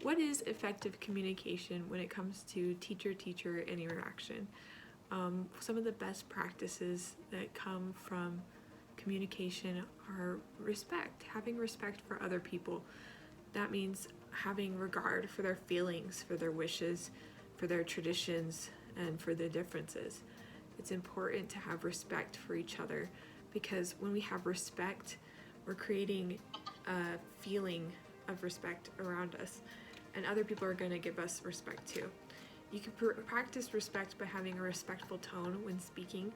what is effective communication when it comes to teacher-teacher interaction? Some of the best practices that come from communication are respect, having respect for other people. That means having regard for their feelings, for their wishes, for their traditions, and for their differences. It's important to have respect for each other, because when we have respect, we're creating a feeling of respect around us, and other people are going to give us respect too. You can practice respect by having a respectful tone when speaking,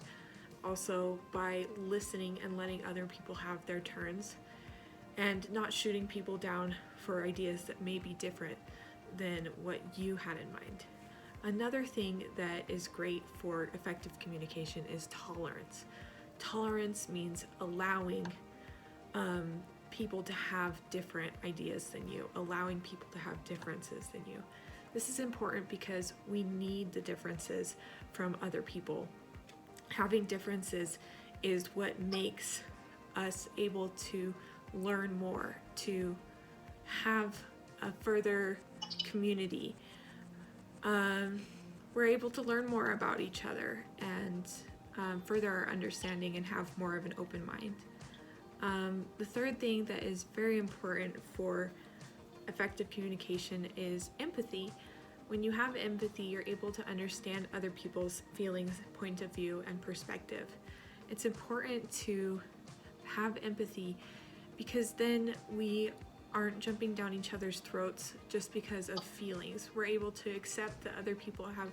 also by listening and letting other people have their turns, and not shooting people down for ideas that may be different than what you had in mind. Another thing that is great for effective communication is tolerance. Tolerance means allowing people to have different ideas than you, allowing people to have differences than you. This is important because we need the differences from other people. Having differences is what makes us able to learn more, to have a further community. We're able to learn more about each other and further our understanding and have more of an open mind. The third thing that is very important for effective communication is empathy. When you have empathy, you're able to understand other people's feelings, point of view, and perspective. It's important to have empathy because then we aren't jumping down each other's throats just because of feelings. We're able to accept that other people have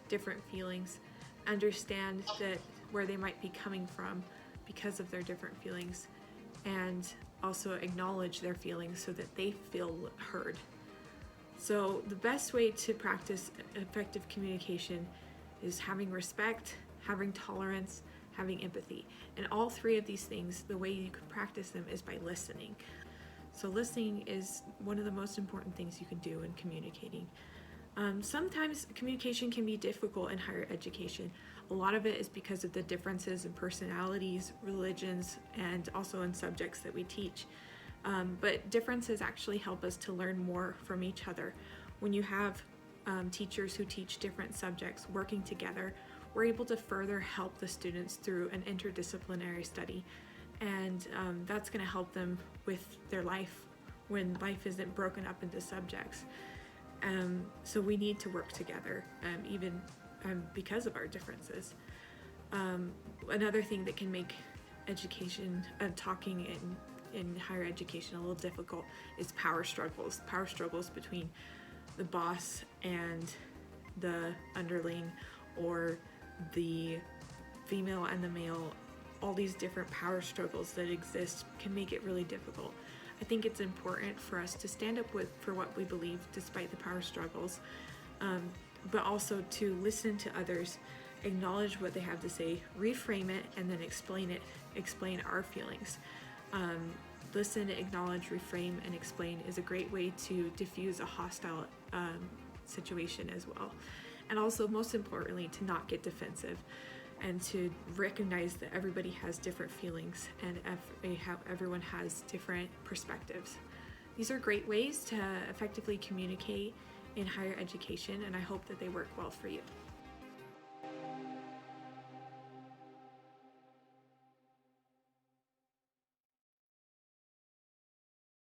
different feelings, understand that where they might be coming from because of their different feelings, and also acknowledge their feelings so that they feel heard. So the best way to practice effective communication is having respect, having tolerance, having empathy. And all three of these things, the way you can practice them is by listening. So listening is one of the most important things you can do in communicating. Sometimes communication can be difficult in higher education. A lot of it is because of the differences in personalities, religions, and also in subjects that we teach. But differences actually help us to learn more from each other. When you have teachers who teach different subjects working together, we're able to further help the students through an interdisciplinary study. And that's going to help them with their life when life isn't broken up into subjects. So we need to work together, even because of our differences. Another thing that can make education, talking in higher education a little difficult is power struggles between the boss and the underling, or the female and the male. All these different power struggles that exist can make it really difficult. I think it's important for us to stand up for what we believe despite the power struggles, but also to listen to others, acknowledge what they have to say, reframe it, and then explain our feelings. Listen, acknowledge, reframe, and explain is a great way to diffuse a hostile situation as well. And also, most importantly, to not get defensive and to recognize that everybody has different feelings and everyone has different perspectives. These are great ways to effectively communicate in higher education, and I hope that they work well for you.